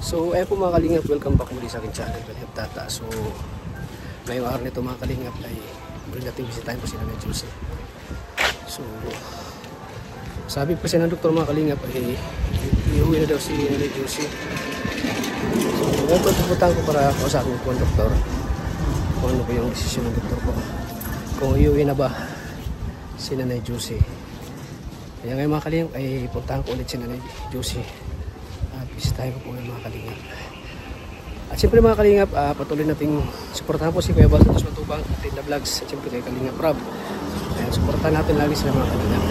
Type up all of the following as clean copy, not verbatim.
So, ayun po mga kalingap, welcome back muli sa aking channel, Kalingap Tata. So, ngayong araw nito mga kalingap ay muli natin bisitahin po si Nanay Josie. So, sabi po siya ng doktor mga kalingap ay iuwi na daw si Nanay Josie. So, ngayon po pupuntahan ko para kausapin po ang doktor kung ano po yung desisyon ng doktor ko. Kung iuwi na ba si Nanay Josie. Kaya ngayon mga kalingap ay puntahan ko ulit si Nanay Josie. At bisitahin ko po ngayon mga kalingap. At siyempre mga kalingap, patuloy nating suportahan po si Kuya Bal Santos Matubang, Tinda Vlogs, at siyempre kay Kalingap Rob. Ayan, suportahan natin lagi sila mga kalingap.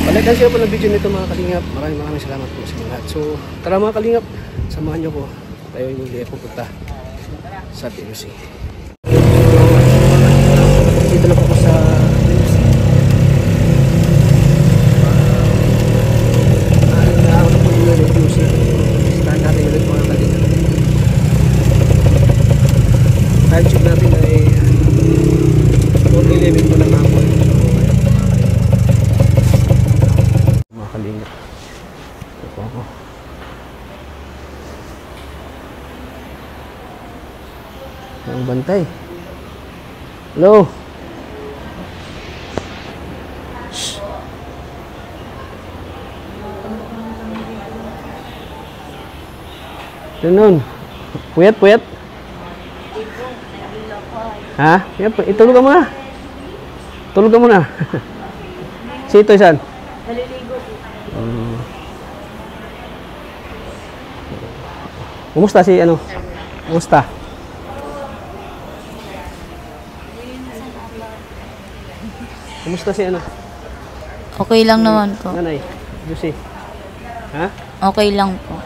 Palitan sila po ng video nito mga kalingap. Maraming salamat po sa mga lahat. So tara mga kalingap, samahan nyo ko. Tayo yung muli pupunta sa TUC. Dito na po po sa YouTube natin ay 4:11 po ng hapon. So, mga kalingap. Ito ako. Ang bantay. Hello. Shh. Ganun. Puyat. Ha? Itulog ka muna. Tulog ka muna. Si Itoy saan? Naliligo po. Kumusta si ano? Kumusta? Kumusta si ano? Okay lang naman po. Nanay, Josie. Ha? Okay lang po.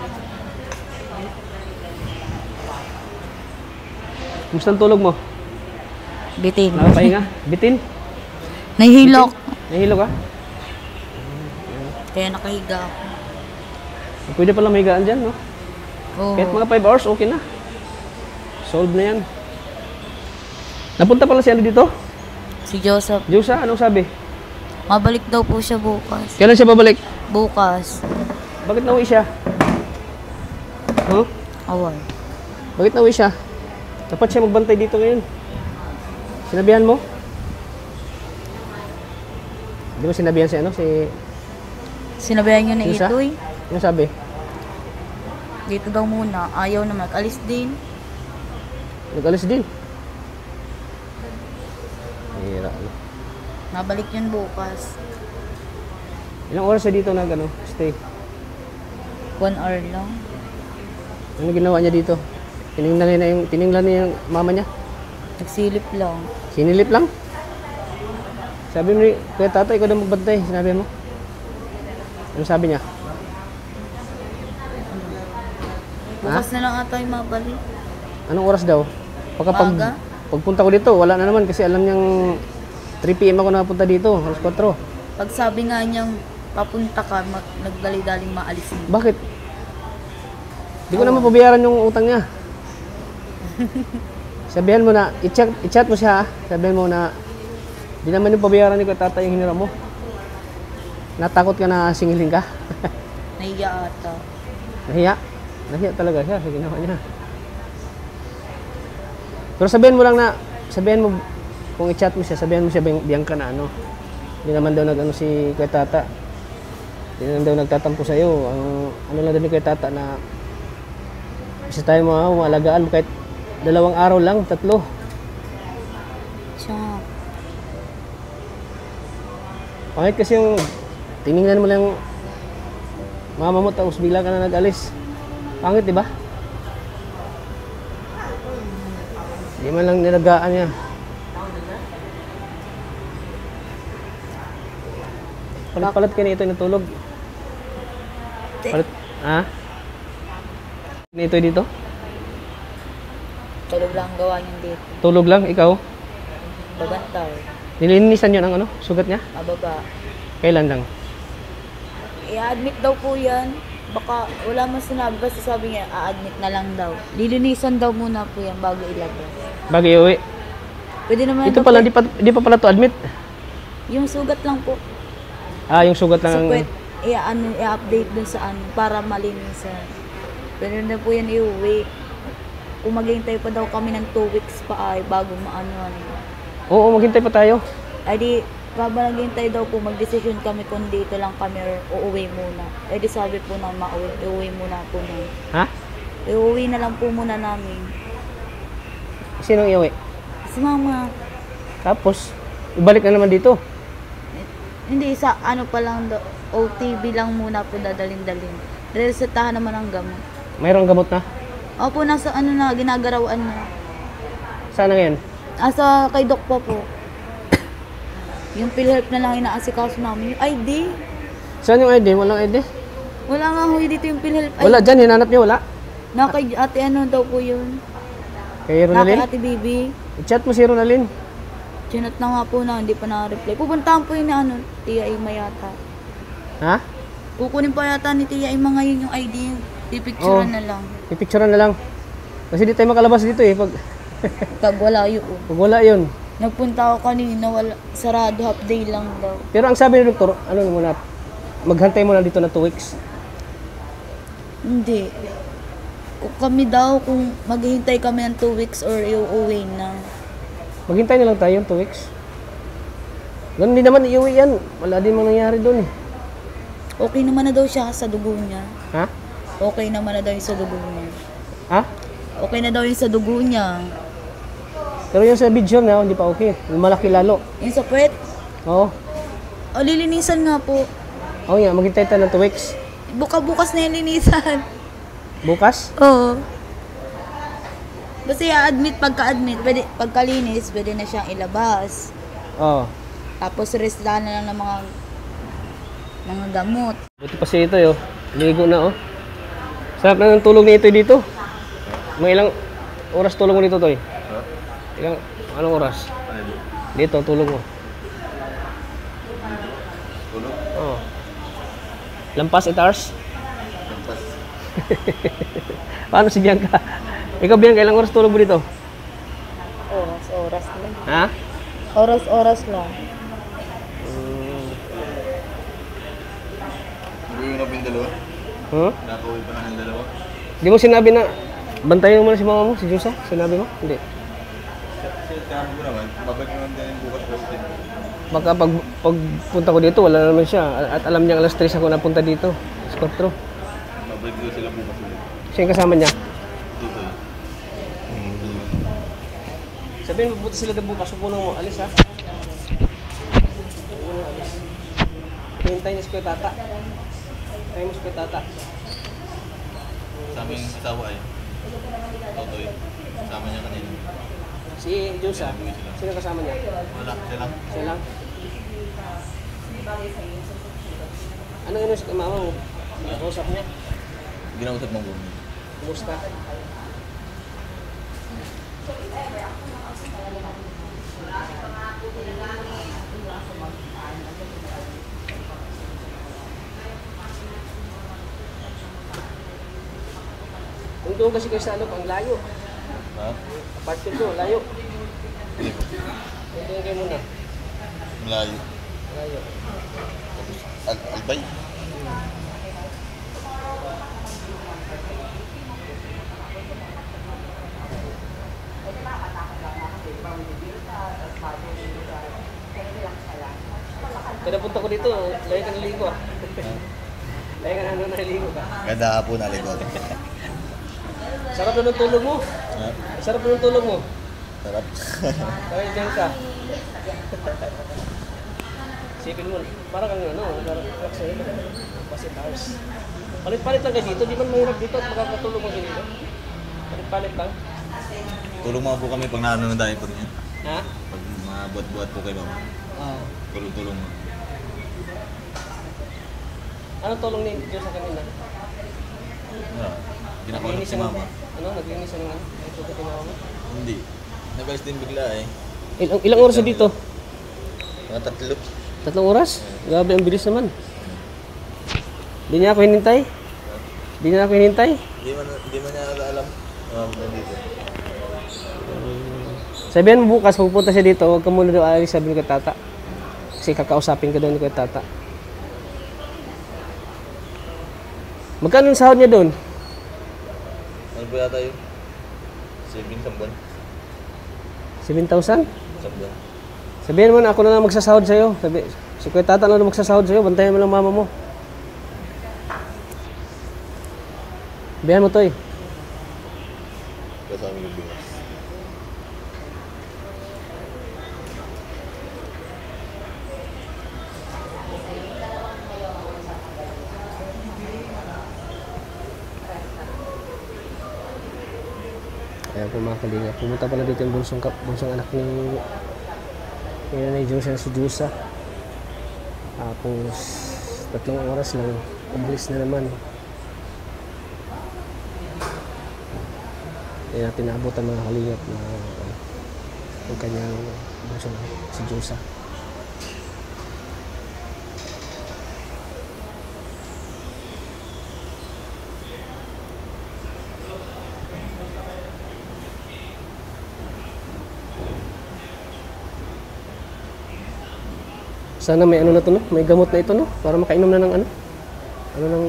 Kumusta ang tulog mo? Bitin. Nakapahinga? Bitin? Nahihilok. Nahihilo ka? Kaya nakahiga ako. Pwede pala mahigaan dyan, no? Oo. Kahit mga 5 hours, okay na. Solve na yan. Napunta pala si ano dito? Si Joseph. Josa, anong sabi? Mabalik daw po siya bukas. Kailan siya babalik? Bukas. Bakit nauwi siya? Huh? Awal. Bakit nauwi siya? Dapat siya magbantay dito ngayon. Sinabihan mo? Di ba sinabihan si ano? Sinabihan niyo na Josa? Itoy. Ano sabi? Dito daw muna. Ayaw na mag-alis din. Nag-alis din. Hira. Mabalik yun bukas. Ilang oras siya dito stay? 1 hour lang. Ano ginawa niya dito? Tiningnan niya yung mama niya? Nagsilip lang. Sinilip lang? Sabi mo ni Kuya Tata, ikaw na magbantay. Sinabi mo? Ano sabi niya? Bukas na lang ata yung mabalik. Anong oras daw? Maaga? Pagpunta ko dito, wala na naman kasi alam niyang 3 PM ako napunta dito, alas 4. Pag sabi nga niyang papunta ka, nagdali-daling maalis mo. Bakit? Hindi ko naman pabayaran yung utang niya. Sabihan mo na, i-chat mo siya, sabihan mo na, di naman yung pabayaran ni Kuya Tata yung hiniram mo. Natakot ka na singilin ka? Nahiya ata. Nahiya? Nahiya talaga siya sa ginawa niya. Pero sabihan mo lang na, sabihan mo, kung i-chat mo siya, sabihan mo siya Bianca na ano. Hindi naman daw nag-ano si Kuya Tata. Hindi naman daw nagtatampo sa'yo. Ano lang daw ni Kuya Tata na isa tayo maalagaan mo kahit 2 araw lang, 3. Siya nga. Pangit kasi yung tiningnan mo lang yung mama mo tapos bigla ka na nag-alis. Pangit, di ba? Di man lang nilagaan niya. Palit ka na ito natulog. Palit, ha? Na ito dito? Tulog lang ang gawa niyan dito. Tulog lang, ikaw? Babantay. Nilinisan niyo ng ano? Sugat niya? Mababa. Kailan lang? I-admit daw po yan. Baka wala man sinabi. Basta sabi niya, a-admit na lang daw. Lilinisan daw muna po yan bago ilabas. Bago iuwi? Pwede naman Ito pala, di pa pala to admit. yung sugat lang po. Ah, yung sugat lang So, ang... i-update dun sa ano, para malinisan. Pero na po yan iuwi. Kung maghihintay pa daw kami ng 2 weeks pa ay bago maano ano. Oo, maghintay pa tayo. Ay di, maghintay daw po, magdesisyon kami kung dito lang kami or uuwi muna. Ay di sabi po na uuwi muna po na. Ha? Iuwi na lang po muna namin. Sinong iuwi? Si mama, Tapos, ibalik na naman dito. hindi sa ano pa lang daw, OTB lang muna po dadalhin-dalhin. Resetahan naman ang gamot. Mayroong gamot na? Opo, nasa ano na, ginagarawaan na. Sana ngayon? Asa kay Doc pa po. Yung PhilHealth na lang inaasikaso namin. Yung ID. Saan yung ID? Walang ID? Wala nga ho dito yung PhilHealth ID. Wala dyan, hinanap niyo, wala? Na kay ate ano daw po yun. Kay Na kay Ronalyn? ate Bibi. I-chat mo si Ronalyn. Chinat na nga po na, hindi pa na-reply. Pupuntahan po yun ni ano, Tia Ima yata. Ha? Kukunin pa yata ni Tia Ima ngayon yung ID. Pipicturean Oo. na lang. Pipicturean na lang. Kasi di tayo makalabas dito eh. Pag wala yun. Pag wala yun. Nagpunta ako kanina, wala, sarado, half day lang daw. Pero ang sabi ni doktor, ano muna, maghantay muna dito na 2 weeks. Hindi. Kung kami daw, kung maghihintay kami ng 2 weeks or iuwi na. Maghintay na lang tayo 2 weeks. Ganun din naman, iuwi yan. Wala din mang nangyari doon eh. Okay naman na daw siya sa dugo niya. Ha? Okay naman na daw yung sa dugo niya. Ha? Okay na daw yung sa dugo niya. Pero yung sa video na, hindi pa okay. Yung malaki lalo. Yung sa puwet, Oo. o lilinisan nga po. Oo nga, maghintay tayo ng 2 weeks. Bukas na yung linisan. Bukas? Oo. Basta i-admit, pagka-admit, pagkalinis, pwede na siyang ilabas. Oo. Tapos restahan na lang ng mga gamot. Buti pa siya ito yo. Ligo na oh. Sarap na ng tulog ni ito dito. Mga ilang oras tulog mo dito, Toy? Ilang, anong oras? Dito, tulog mo. Tulog? Oo. Lampas 8 hours? Lampas. Paano si Bianca? Ikaw, Bianca, ilang oras tulog mo dito? Oras lang. Ha? Oras lang. Nagawin na ba yung dalawa? Huh? Nakawin pa na ng dalawa? Di mo sinabi na bantayan mo muna si mama mo, si Jusa? Sinabi mo? Hindi. Kasi kaya mo naman, babalik naman din bukas kasi. Baka pagpunta ko dito, wala naman siya. At alam niya alas 3 ako napunta dito. Sa 4. Babalik doon sila bukas ulit. Siya yung kasama niya. Dito. Sabihin, mabuti sila na bukas. Supunan mo. Alis ha. Hintay niya si Kuya Tata. Hintay mo si Kuya Tata. Sa aming asawa ay. Totoy. Kasama niya kanina. Si Jusa. Sino kasama niya? Wala, siya lang. Siya lang. Ano yun si mama mo? Nakausap niya? Ginausap mong bumi. Kumusta? Kung doon kasi kayo sa ano, ang layo. Ha? Apartment doon, layo. Hindi po. Kung doon kayo muna. Malayo. Layo. Tapos, Albay. Kaya napunta ko dito, layo ka naligo ah. Layo ka na naligo ka. Ganda po na likod. Sarap na ng tulog mo. Ha? Sarap na ng tulog mo. Sarap. Kaya dyan ka. Sipin mo, parang kang ano, relax sa'yo. Pasit hours. Palit-palit lang kayo dito, di ba mahirap dito at makakatulog mo dito? Palit-palit lang. Tulong mga po kami pag naano na tayo pag niya. Ha? Pag mga buhat-buhat po kayo mama. Oo. Tulong-tulong mo. Anong tulong ni Diyos sa kanina? Ginakonok si mama. Ano? Naglinis ng ano? Ay, tugot yung mama mo? Hindi. Nag-alis din bigla eh. Ilang oras na dito? Mga 3. 3 oras? Grabe, ang bilis naman. Di niya ako hinintay? Di niya ako hinintay? Hindi man niya alam. Nandito. Sabihan mo bukas, pupunta siya dito, huwag ka muna daw aalis, sabi ni Kuya Tata. Kasi kakausapin ka daw ni Kuya Tata. Magkano ang sahod niya doon? Ano po yata yun? 7 buwan. 7,000? Buwan. Sabihin mo na ako na lang magsasahod sa'yo. Si Kuya Tata na lang magsasahod sa'yo. Bantayan mo lang mama mo. Sabihan mo to eh. Kasama yung bigas. Ayan po mga kalinga. Pumunta pala dito yung bunsong anak ni Nanay Josa, si Jusa. Tapos 3 oras lang. Umalis na naman. Kaya natin naabutan mga kalingap na ang kanyang bunsong si Jusa. Sana may ano na to, no? May gamot na ito, no? Para makainom na ng ano? Ano nang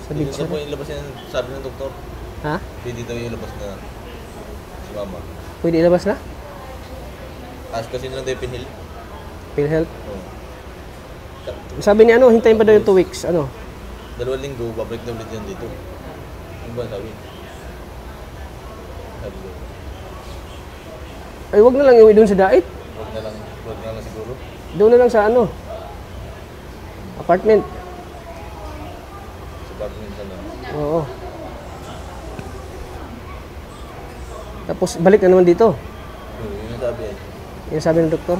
sa Dito bitsa. po yung labas yan, sabi ng doktor. Ha? Hindi daw yung labas na si mama. Pwede ilabas na? Ask kasi nilang Depinhill. PhilHealth. Oo. Sabi ni ano, hintayin pa daw yung 2 weeks. Ano? 2 linggo, babalik na ulit yan dito. Ano ba sabi? Sabi ko, Ay, wag na lang iuwi doon sa dait. wag na lang siguro. Doon na lang sa ano? Apartment. Sa badminton na. Oo. Tapos balik na naman dito. Yun yung sabi eh. Yan sabi ng doktor.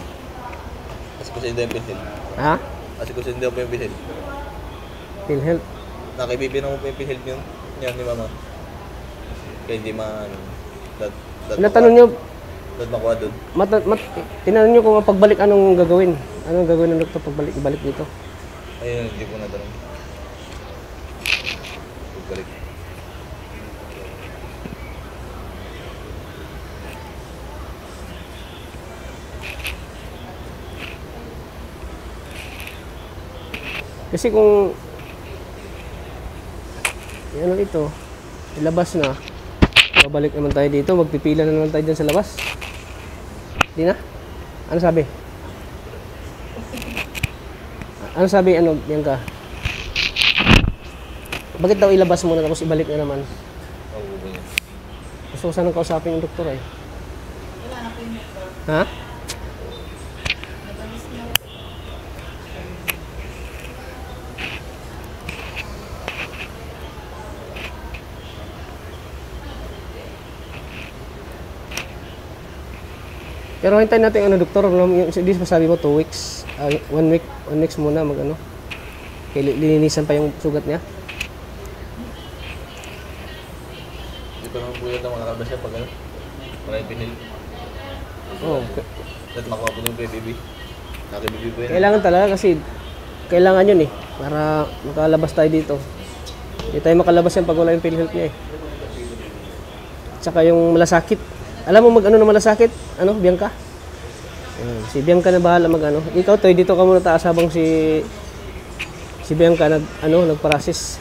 Kasi ko sa hindi ang Pinhill. Ha? Kasi ko sa hindi ang Pinhill. PhilHealth. Nakibibina mo po yung Pinhill yun. Yan ni mama. Kaya hindi ano. Natanong nyo, Dad makuha doon. tinanong nyo kung pagbalik anong gagawin. Anong gagawin ng doktor pagbalik dito? Ayun, hindi ko natanong. Pagbalik. Kasi kung ano ito, ilabas na, babalik naman tayo dito, magpipila na naman tayo dyan sa labas. Di na? Ano sabi? Ano sabi, Bianca? Bakit daw ilabas muna tapos ibalik na naman? Oo, ganyan. Gusto ko sanang kausapin yung doktor eh. Ha? Pero hintayin natin doktor, hindi pa sabi mo 2 weeks. 1 week muna mag lilinisan pa yung sugat niya. Hindi pa naman po yata makakalabas siya pag maraming Pinhill. Oo. Dad makuha po yung baby. Nakibibi po yan. Kailangan talaga kasi kailangan yun eh. Para makalabas tayo dito. Hindi tayo makalabas yan pag wala yung PhilHealth niya eh. Tsaka yung malasakit. Alam mo na malasakit? Bianca? Si Bianca na bahala Ikaw Toy, dito ka muna taas habang si Bianca nagparasis.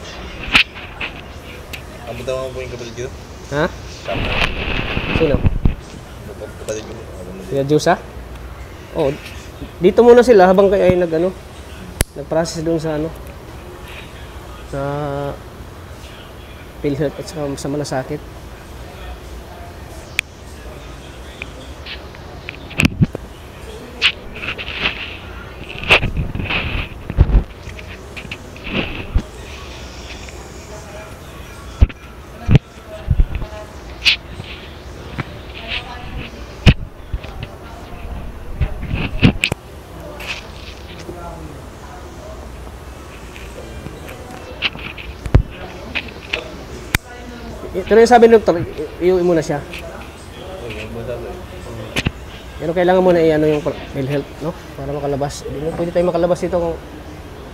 Abot naman po yung kapatid ko. Ha? Sama. Sino? Kapatid ko. Si Jusa? Oh, dito muna sila habang kayo ay nagprocess doon sa sa PhilHealth at sa malasakit. Pero yung sabi ng doktor, iuwi muna siya. Pero kailangan muna yung PhilHealth, no? Para makalabas. Hindi na pwede tayo makalabas dito kung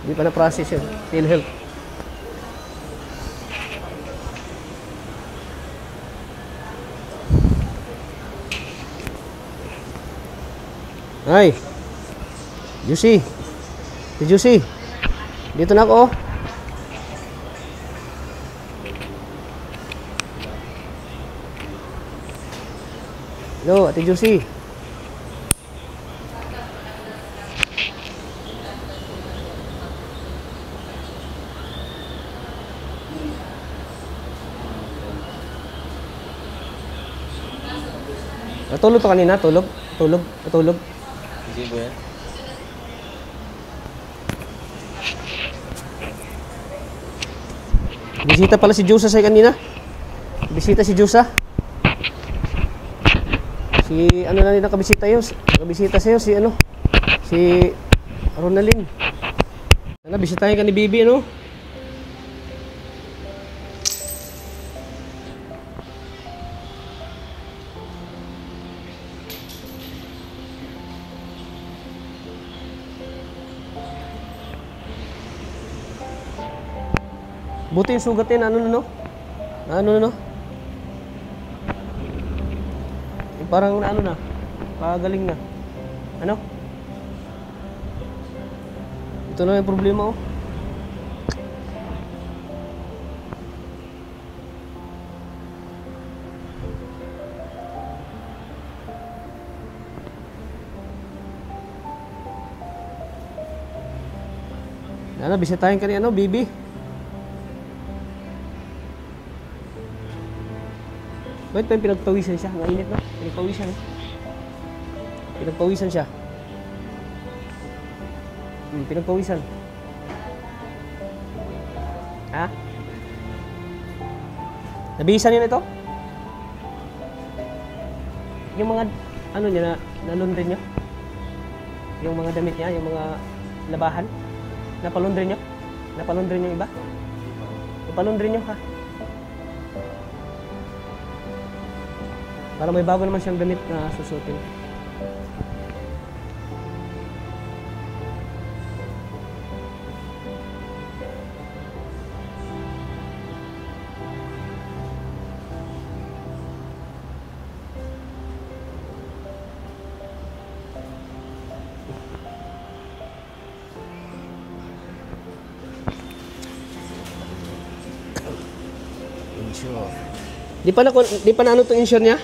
hindi pa na-process yun. PhilHealth. Ay! Juicy! Si Juicy! Dito na ako, oh. Hello, Ate Josie. Natulog pa kanina? Tulog? Natulog? Hindi po yan. Bisita pala si Jusa sa kanina. Bisita si Jusa. Si ano na rin nakabisita yun. Nakabisita sa'yo si ano. Si Ronaldin. Ano, bisitahin ka ni Bibi, ano? Buti yung sugatin, ano no? Ano no? Yung parang ano na, pagaling na. Ano? Ito na yung problema, oh. Ano, bisitahin ka ni ano, Bibi? Bakit pa yung pinagpawisan siya? Ang init na. Pinagpawisan. Pinagpawisan siya. Pinagpawisan. Ha? Nabihisan yun ito? Yung mga, ano niya, nalundrin niyo? Yung mga damit niya, yung mga labahan? Napalundrin niyo? Napalundrin niyo iba? Napalundrin niyo, ha? Para may bago naman siyang damit na susutin. Insure. Di pa na ano 'tong insure niya?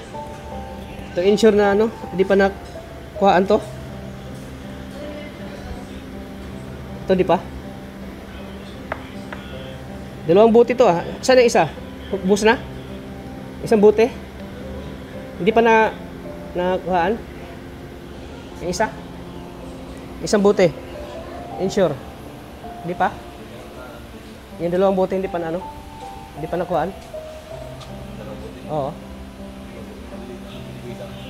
Ito insure na ano, di pa nakuhaan to. Ito di pa. Dalawang buti to ah. Saan ang isa? Bus na? Isang buti? Hindi pa nakuhaan? Yung isa? Isang buti. Insure. Hindi pa? Yung dalawang buti hindi pa na ano? Hindi pa nakuhaan? Oo.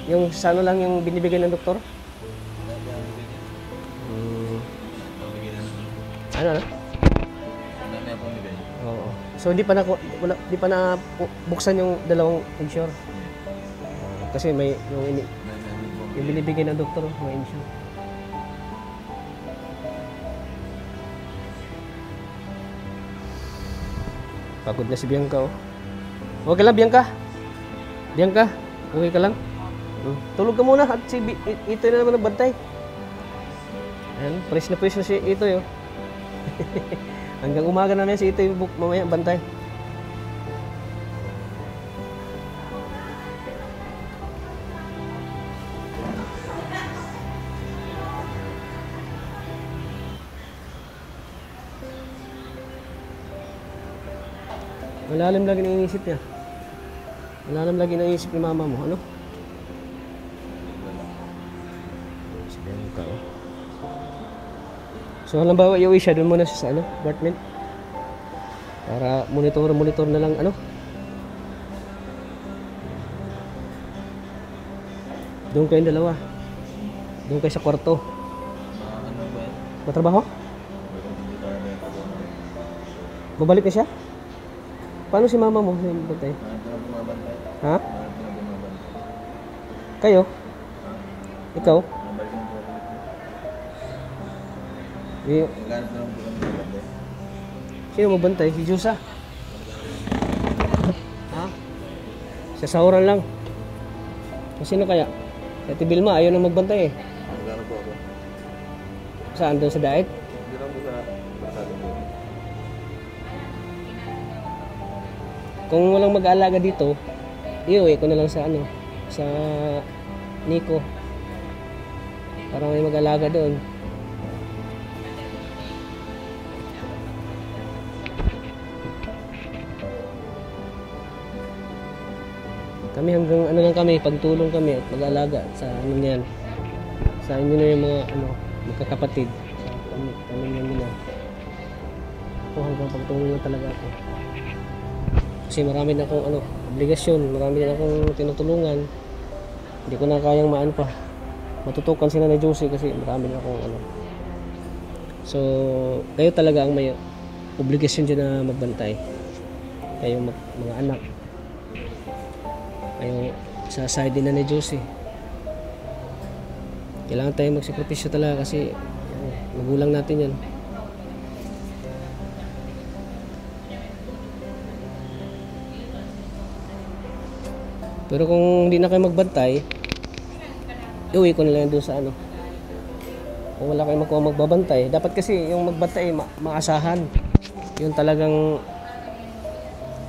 Yung sa ano lang yung binibigay ng doktor? Ano? Oo. So di pa na buksan yung dalawang insure. Kasi may yung binibigay ng doktor, may insure. Pagod na si Bianca, oh. Okay lang, Bianca. Bianca, okay ka lang? Tulog ka muna at si ito na naman nagbantay. Ayan, fresh na si ito yun. Hanggang umaga na si ito yung mamaya bantay. Malalim lagi na inisip niya. Malalim lagi na inisip ni mama mo. Ano? So halimbawa iuwi siya doon muna sa ano, apartment. Para monitor na lang ano. Doon kayong dalawa. Doon kayo sa kwarto. Ano ba yan? Matrabaho? Babalik na siya? Paano si mama mo? Bantay? Ha? Kayo? Ikaw? Sino magbantay? Si Jusa? Ha? Sa sahuran lang. Sino kaya? Si Ate Vilma, ayaw na magbantay eh. Magkano po ako? Saan? Doon sa diet? Hindi lang po sa barkada po. Kung walang mag-aalaga dito, iuwi ko na lang sa ano, sa Nico. Para may mag-alaga doon. Kami hanggang ano lang kami, pagtulong kami at mag-alaga sa ano niyan. Sa inyo na yung mga ano, magkakapatid. Sa pamilya nila. Ako hanggang pagtulong lang talaga ako. Kasi marami na akong ano, obligasyon, marami na akong tinutulungan. Hindi ko na kayang maano pa. Matutukan sila ni Josie kasi marami na akong ano. So, kayo talaga ang may obligasyon dyan na magbantay. Kayo mga anak. Kayo sa side din na ni Josie. Kailangan tayo magsakripisyo talaga kasi magulang natin yan. Pero kung hindi na kayo magbantay, iuwi ko na lang doon sa ano. Kung wala kayong magbabantay, dapat kasi yung magbantay maasahan. Yung talagang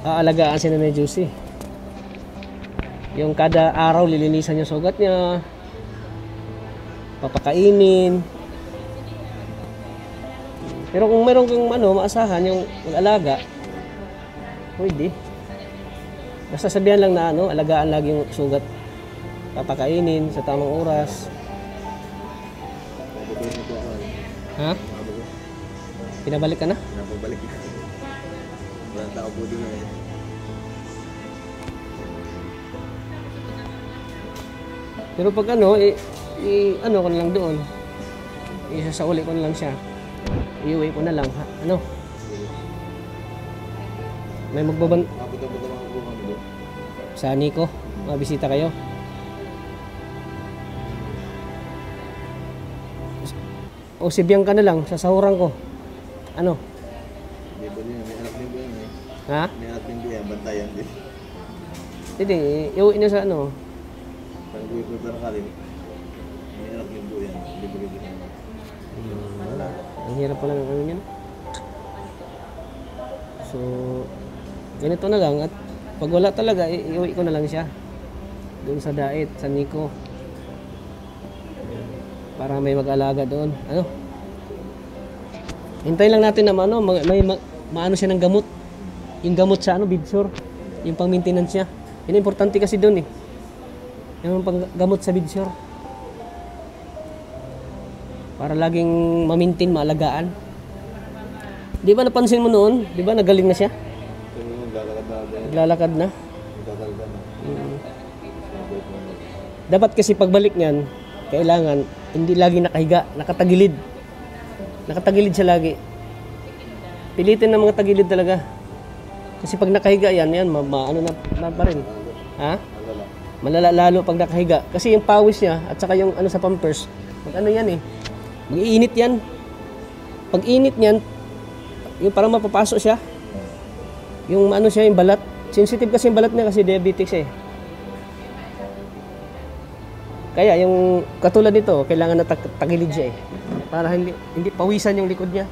aalagaan sila ni Josie. Yung kada araw lilinisan yung sugat niya, papakainin. Pero kung meron kang ano, maasahan yung mag-alaga, pwede. Basta sabihan lang na ano, alagaan lagi yung sugat. Papakainin sa tamang oras. Ha? Pinabalik ka na? Pinabalik ka. Walang tao po din eh. Pero pag ano, ano ko na lang doon. Isasauli ko na lang siya. Iuwi ko na lang. Ha? Ano? May Kapunta-punta lang ako kami doon. sa Nico, mabisita kayo. O si Bianca na lang, sasahuran ko. Ano? Hindi ba niya? May anak din ba yan eh? Ha? May anak din ba yan? Bantayan din. Hindi, iuwi na sa ano. Parang buhay po parang kalim. May anak din po yan. Hindi ba ganyan? Wala. Ang hirap pala ng ano niyan. So, ganito na lang. At pag wala talaga, iuwi ko na lang siya. Doon sa Dait, sa Nico. Para may mag-alaga doon. Ano? Hintayin lang natin na ano, maano siya ng gamot. Yung gamot sa ano, bidsure. Yung pang-maintenance niya. Yun importante kasi doon eh. Yung pang-gamot sa bidsure. Para laging ma-maintain, maalagaan. Di ba napansin mo noon? Di ba nagaling na siya? Naglalakad na. Dapat kasi pagbalik niyan, kailangan hindi lagi nakahiga, nakatagilid. Nakatagilid siya lagi. Pilitin ng mga tagilid talaga. Kasi pag nakahiga yan, ano na pa rin. Ha? Malala lalo pag nakahiga. Kasi yung pawis niya at saka yung ano sa pampers, mag ano yan eh. Mag-iinit yan. Pag init niyan, yung parang mapapasok siya. Yung ano siya, yung balat. Sensitive kasi yung balat niya kasi diabetic siya eh. Kaya yung katulad nito, kailangan na tagilid siya eh. Para hindi pawisan yung likod niya.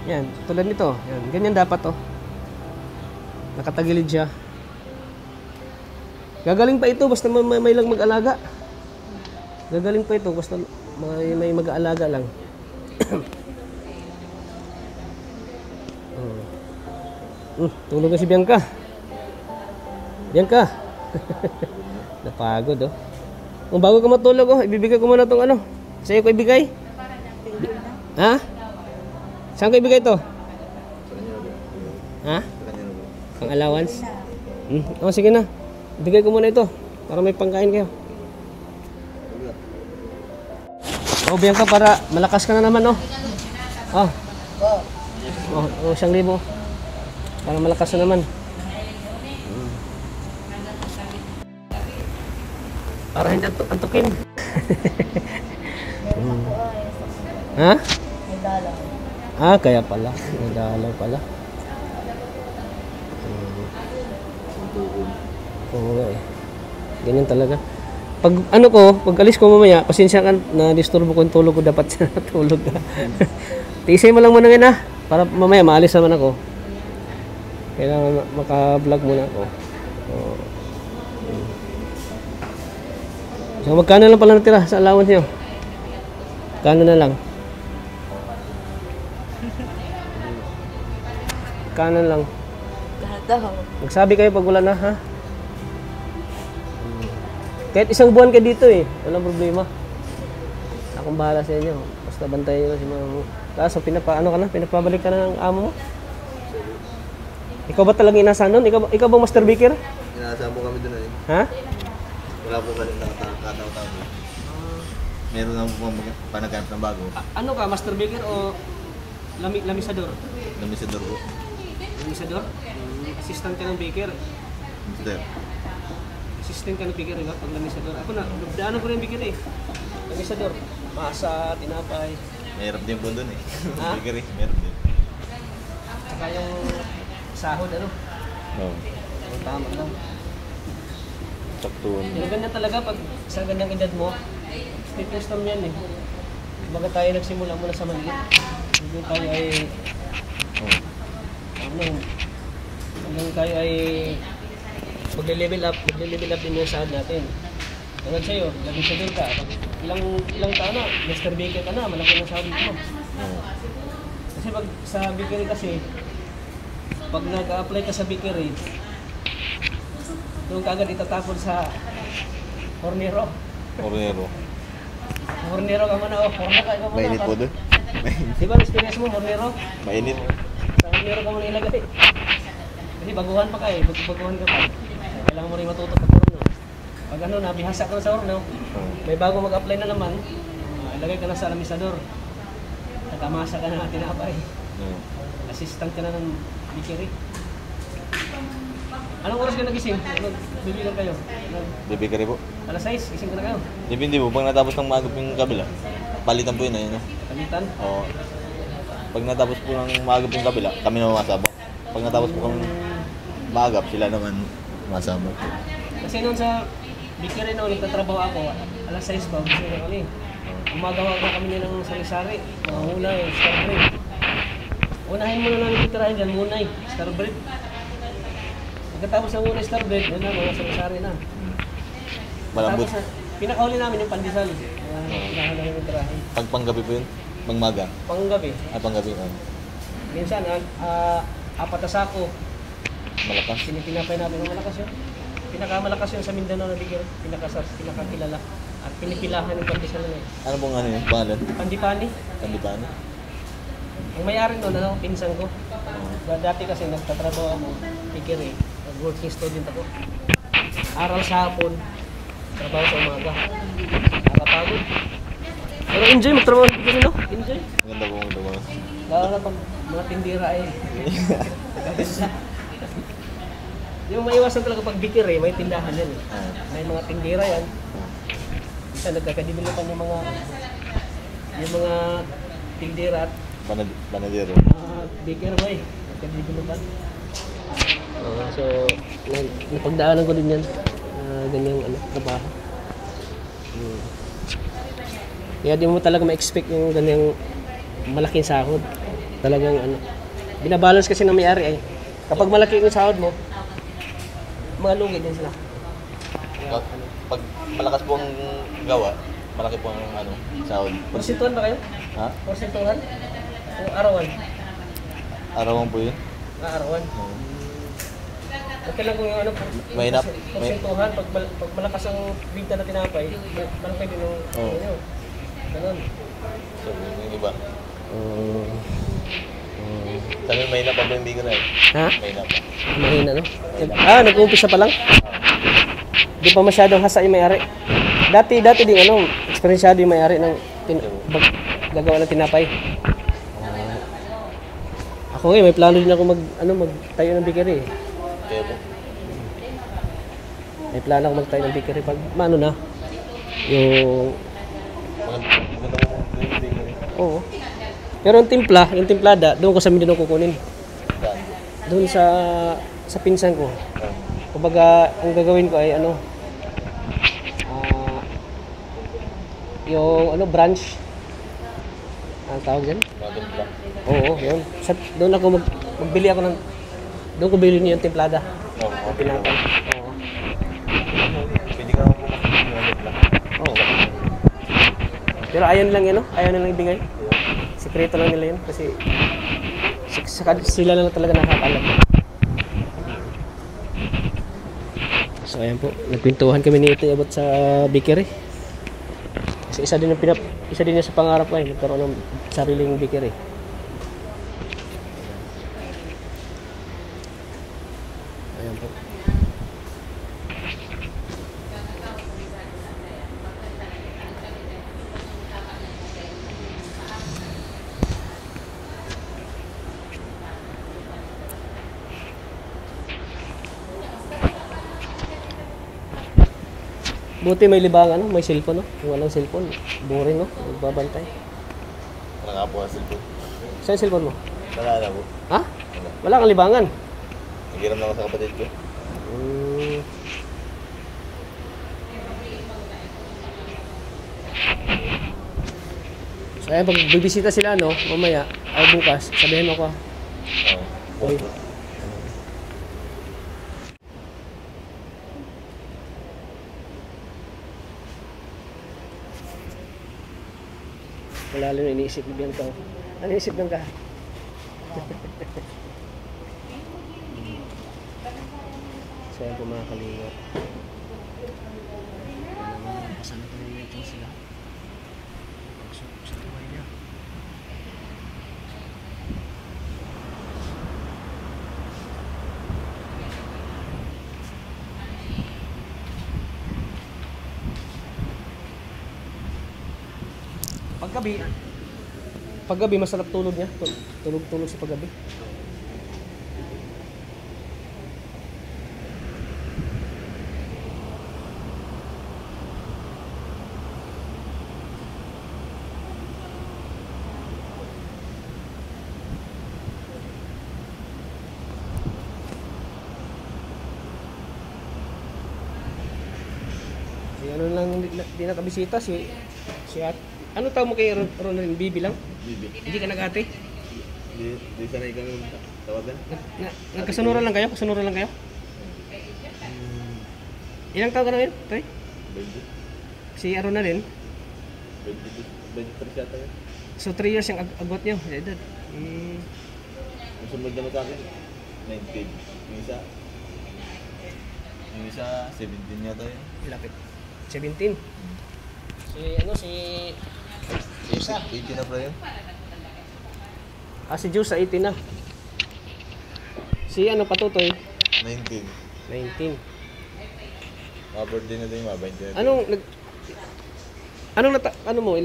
Yan, tulad nito. Yan, ganyan dapat oh. Nakatagilid siya. Gagaling pa ito basta may lang mag-alaga. Gagaling pa ito basta may mag-aalaga lang. Tulog na si Bianca. Bianca. Napagod oh. Kung bago ka matulog oh, ibibigay ko muna tong ano. Sa'yo ko ibigay. Ha? Saan ko ibigay to? Ha? Pang allowance? Oh, sige na. Ibigay ko muna ito para may pangkain kayo. Oh, Bianca, para malakas ka na naman oh. Oh. Oh, 1,000. Para malakas na naman. Para hindi antukin. Ha? Kaya pala. May dalaw pala. Oo eh. Ganyan talaga. Pag ano ko, pag alis ko mamaya, pasensya ka na disturbo ko yung tulog ko, dapat tulog ka. Tisay mo lang muna ngayon ha. Para mamaya maalis naman ako. Kailangan maka-vlog muna ako. So magkano lang pala natira sa allowance nyo? Magkano na lang? Magkano lang? Daw. Magsabi kayo pag wala na, ha? Kahit isang buwan ka dito eh, walang problema. Akong bahala sa inyo. Basta bantayan nyo si mama mo. Kaso pinapabalik ka na ng amo mo? Ikaw ba talagang inasahan nun? Ikaw ba master baker? Inaasahan po kami doon eh. Ha? Wala po kami nakataw-taw. Meron na po panaganap ng bago. Ano ka, master baker o lamisador? Lamisador po. Lamisador? Assistant ka ng baker. Lamisador. Assistant ka ng baker, diba? Pag lamisador. Ako na, nagdaanan ko rin yung baker eh. Lamisador. Masa, tinapay. Mahirap din po doon eh. Ha? Bakery, mahirap din. Saka yung sahod, ano? Oo. Ang tama lang. Saktuhan. Yung ganyan talaga pag sa ganyang edad mo, stepping stone yan eh. Baga tayo nagsimula muna sa maliit. Hanggang tayo ay, hanggang tayo ay magle-level up din yung sahod natin. Hanggang sa'yo, laging sa ka. Ilang taon na, master baker ka na, malaki ng sahod mo. Kasi pag sa bakery kasi, pag nag-apply ka sa bakery, doon ka agad itatapon sa hornero. Ornero. Hornero ka muna, horna ka muna. Mainit po doon. Di ba, experience mo, hornero? Mainit. Sa hornero ka muna ilagay. Kasi baguhan pa ka eh, baguhan ka pa. Kailangan mo rin matuto pag horno. Pag ano, nabihasa ka na sa horno, may bago mag-apply na naman, ilagay ka na sa lamisador. Nagkamasa ka na tinapay. Assistant ka na ng bakery. Anong oras ka nagising? Bibigan kayo? Bakery po. Alas 6, gising ka na kayo. Depende po, pag natapos ng maagap yung kabila, palitan po yun ayun. Palitan? Oo. Pag natapos po ng maagap yung kabila, kami naman masabak. Pag natapos po ng maagap, sila naman masabak. Kasi noon sa bakery noon, nagtatrabaho ako, alas 6 pa, gusto na kami. Umagawa na kami niya ng sari-sari, mga munay, star bread. Unahin muna namin titirahin dyan, munay, star bread. Pagkatapos ng munay, star bread, yun na, mga sari-sari na. Malambot. Tapos, pinakahuli namin yung pandesal. Unahan namin yung tirahin. Pag panggabi po yun, pangmaga. Panggabi, Panggabi. minsan, 4 na sako, Malakas. pinapay namin ng malakas yun. Pinakamalakas yun sa Mindanao na bigyan, pinakakilala. At pinipilahan yung pandesal na yun. Ano pong ano yun? Pangalan? Pandipani. Kandipano? Ang may-ari noon, pinsan ko. Dati kasi nagtatrabaho ako, bakery, working student ako. Aral sa hapon, trabaho sa umaga. Nakakapagod. Pero enjoy, magtrabaho sa bakery, no? Enjoy. Maganda po ang trabaho. Lalo na pag mga tindira eh. Yung maiwasan talaga pag bakery, may tindahan yan eh. May mga tindira yan. Isa nagkakadevelopan yung mga tindira at Panadero. baker boy. Nagkakadevelopan. So, napagdaanan ko din yan. Ganyang trabaho. Kaya di mo talaga ma-expect yung ganyang malaking sahod. Talagang binabalance kasi ng may-ari eh. Kapag malaki yung sahod mo, malugi din sila. Pag malakas po ang gawa, malaki po ang sahod. Porsentuhan ba kayo? Ha? Porsentuhan? O arawan? Arawan po yun. Arawan. Okay lang kung yung Mahirap. porsentuhan, pag malakas ang bigta na tinapay, malaki din yung ganun. So, yung iba. Sabi, mahina pa ba yung bigger eh? Ha? Mahina pa. Mahina, no? Nag-uumpisa pa lang? Di pa masyadong hasa yung may-ari. Dati din, eksperyensyado yung may-ari ng gagawa ng tinapay. Ako ngayon, may plano din ako magtayo ng bakery. Kaya po. May plano ako magtayo ng bakery pag, na, yung... Maganda po yung bigger eh. Oo. Pero yung timplada, doon ko sa Mindanao kukunin. Doon sa pinsan ko. Kumbaga, ang gagawin ko ay yung branch. Ang tawag dyan? Madam Black. Oo, yun. Doon ako magbili ako doon ko bilhin yung templada. Oo. Ang pinapay. Oo. Pwede ka naman po mas yung Madam Black. Oo. Pero ayaw nilang ano, ayaw nilang ibigay. Sikreto lang nila yun kasi sila lang talaga nakakaalam. So ayan po, nagpintuhan kami ni Ito about sa bakery. Kasi isa din niya sa pangarap ko ay magkaroon ng sariling bakery. Ayan po. Buti may libangan, no? May cellphone, no? Kung walang cellphone, boring, no? Magbabantay. Wala nga po ang cellphone. Saan yung cellphone mo? Wala na po. Ha? Wala kang libangan. Nagiram na ako sa kapatid ko. So ayan, pag bibisita sila, no? Mamaya, ay bukas, sabihin mo ko. Oo. Uy. Wala lang iniisip ni Bianca. Ano iniisip Bianca? So ayan po mga kalingap. Kasama ko na ito sila. Sa tuway niya. Paggabi masarap tulog niya. Tulog sa paggabi. Ano lang di nakabisita si at ano tawag mo kay Ronaldin? Bibi lang? Bibi. Hindi ka nag-ate? Di sanay kami tawagan. Nagkasunuran lang kayo? Kasunuran lang kayo? Ilang taon ka na yun? Tay? 20. Si Ronaldin? 23 yata yun. So 3 years yung agwat niyo? Edad? Ang sunod naman sa akin, 19. Yung isa 17 yata yun. Lapit. 17. Si Jusa. 18 na pala yun. Si Jusa 18 na. Si Patutoy? 19. 19. Mga birthday na din, mga 20 na din. Ano mo,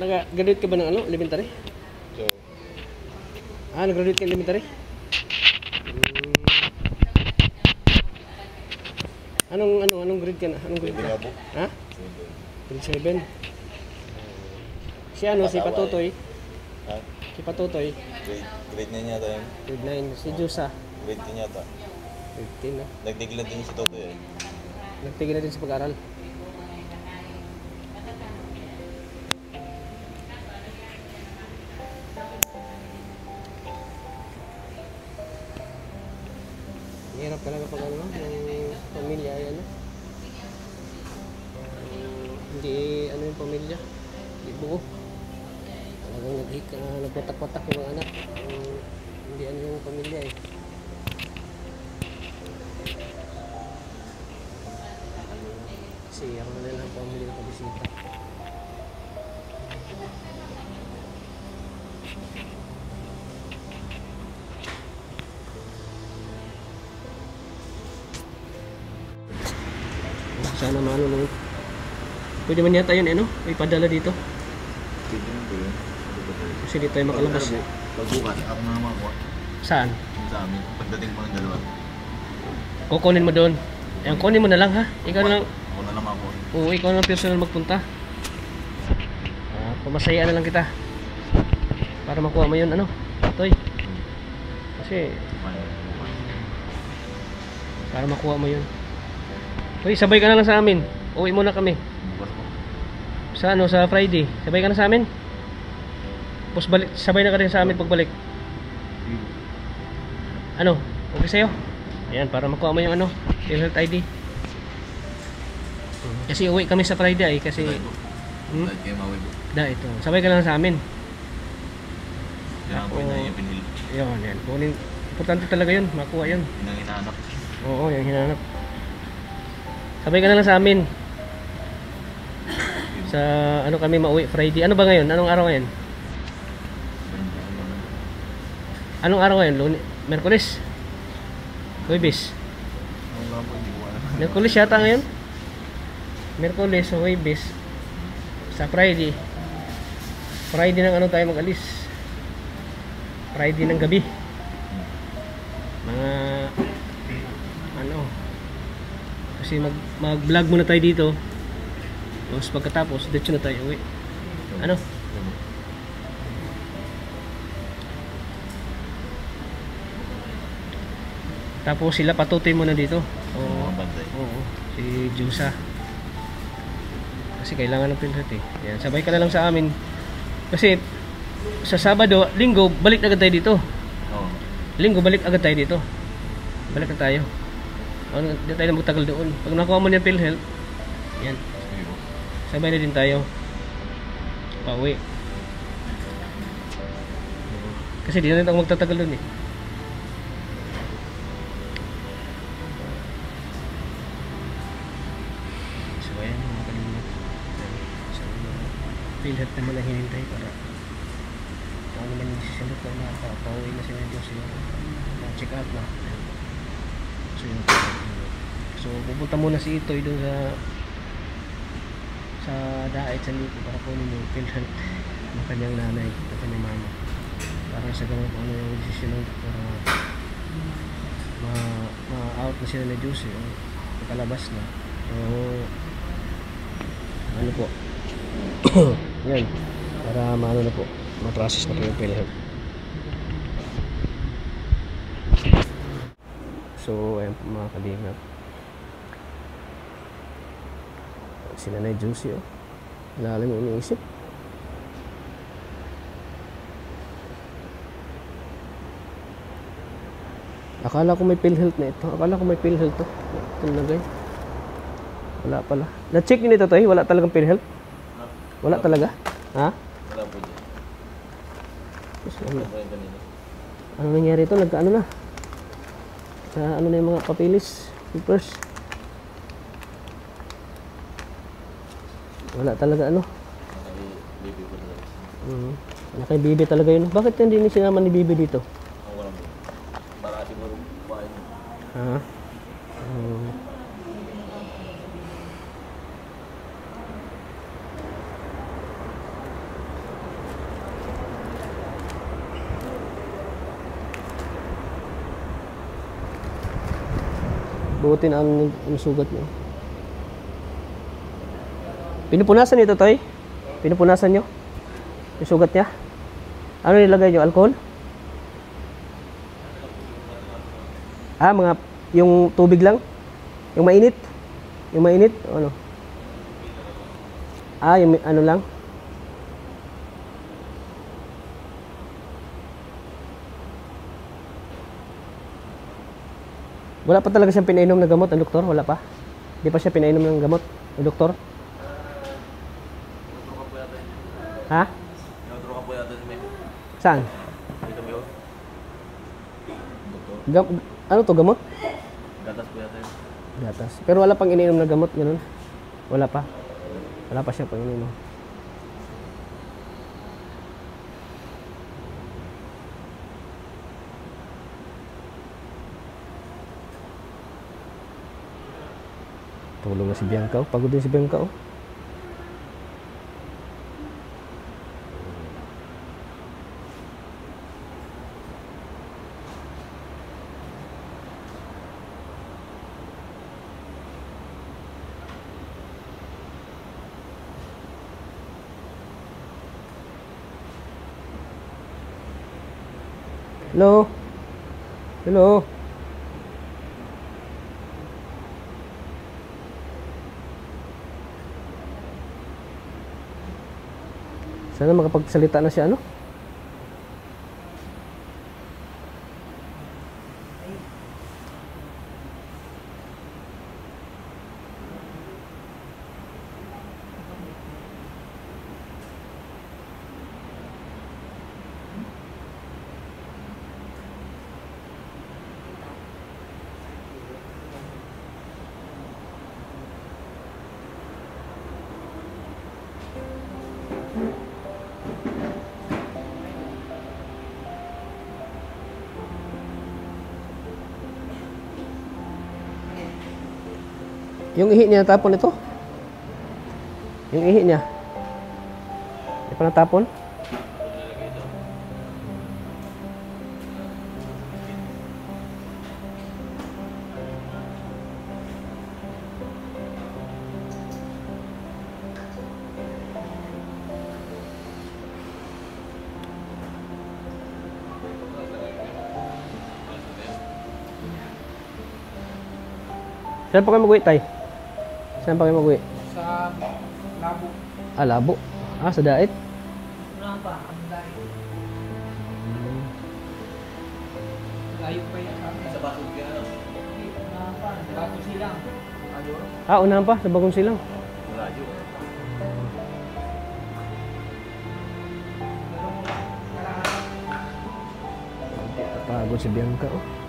nag-graduate ka ba ng elementary? So, Nag-graduate ka elementary? Anong grade ka na? Anong grade pwede ka? nga po. Ha? Grade 7. Si Patutoy? Ha? Si Patutoy? Grade 9 yata yun. Grade 9. Si Jusa? Grade 10 yata. Grade 10 na. Nagtigilan din si Toto eh. Nagtigil na din sa pag-aral. Hirap talaga pag yung pamilya yan. Hindi yung pamilya. Hindi buo. Talagang nagwatak-watak yung mga anak. Hindi yung pamilya eh. Kasi ako na lang pamilya na pabisita. Sana maano lang. Pwede man yata yun ipadala dito. Pwede mo po yun. Kasi dito tayo makalabas. Pagbukas, ako na naman ako. Saan? Sa amin. Pagdating po ng dalawa. Kukunin mo doon. Ayan, kunin mo na lang ha. Ikaw na lang. Ako na naman ako. Oo, ikaw na lang personal magpunta. Pamasayaan na lang kita. Para makuha mo yun, Toy. Kasi, para makuha mo yun. Toy, sabay ka na lang sa amin. Uwi muna kami. Bukas po. Sa Friday. Sabay ka na sa amin. Tapos sabay na ka rin sa amin pagbalik. Okay sa'yo? Ayan, para makuha mo yung PhilHealth ID. Kasi uwi kami sa Friday kasi Dahil kayo mawin po. ito. Sabay ka lang sa amin. Kailangan po yun na yung pinili. Yun, yan. Kunin. Importante talaga yun. Makuha yun. Yun ang hinahanap. Oo, yung hinanap. Sabay ka na lang sa amin. Sa ano kami mauwi Friday. Ano ba ngayon? Anong araw ngayon? Anong araw ngayon? Merkulis? Huwebes? Ano nga po, hindi ko alam. Merkulis yata ngayon? Merkulis o Huwebes? Sa Friday. Friday ng ano tayo mag-alis? Friday ng gabi. Mga ano kasi mag-vlog muna tayo dito. Tapos pagkatapos diretso na tayo uwi. Ano? Tapos sila patutoy muna dito. Oo. Mga bantay. Oo. Si Jusa. Kasi kailangan ng PhilHealth eh. Yan, sabay ka na lang sa amin. Kasi sa Sabado, Linggo, balik agad tayo dito. Oo. Linggo, balik agad tayo dito. Balik na tayo. Hindi tayo na magtagal doon. Pag nakuha mo niya PhilHealth, yan. Sige po. Sabay na din tayo. Pauwi. Kasi di na rin ako magtatagal doon eh. So ayan, mga kalimot. So, PhilHealth naman na hinintay para ano naman yung sisunod na nakapauwi na sila Diyos yung check out na. So yun. So pupunta muna si Itoy doon sa Daet sa Lipo para kunin yung PhilHealth ng kanyang nanay at kanyang mama para sa ganun kung ano yung decision para ma-out na sila ni Diyos yung nakalabas na. So ano po yan para maano na po ma-process na po yung PhilHealth. So ayan po mga kalingap, sila na Juicy oh. Lalim yung iniisip. Akala ko may PhilHealth na ito. Akala ko may PhilHealth to. Tinagay. Wala pala. Na-check yun ito to eh. Wala talagang PhilHealth. Wala talaga. Ha? Wala po dyan. Ano, Wala po yung kanina. ano nangyari ito? Nagkaano na? Sa ano na yung mga papilis? Papers? Wala talaga ano? Baby ko talaga. Nakay Bibi talaga yun. Bakit hindi ni sinama ni Bibi dito? Ako lang po. Para siguro kumain. Ha? Buti na ang sugat niyo. Pinupunasan nito, Toy? Pinupunasan niyo? Yung sugat niya? Ano nilagay niyo? Alcohol? Ah, yung tubig lang? Yung mainit? Yung mainit? Ano? Ah, yung ano lang? Wala pa talaga siyang pinainom na gamot ang doktor? Wala pa? Hindi pa siya pinainom ng gamot ang doktor? Ha? Inotro ka po yata si May. Saan? Dito ba yun? Doktor. Ano to, gamot? Gatas po yata yun. Gatas. Pero wala pang ininom na gamot, ganun? Wala pa? Wala pa siya pang ininom. Tulong na si Bianca, oh. Pagod din si Bianca, oh. Hello? Hello? Sana makapagsalita na siya, ano? Yung ihi niya natapon ito? Yung ihi niya? Hindi pa natapon? Saan pa kayo mag-uwi, tay? Saan pa kayo mag-uwi? Sa labo. Ah, labo. Ah, sa dait. Wala pa, ang dahil. Layo pa yan sa amin. Sa basog yan, ano? Wala pa, bago silang. Ayun. Ah, unahan pa, sa Bagong Silang. Malayo. Pagod si Bianca, oh.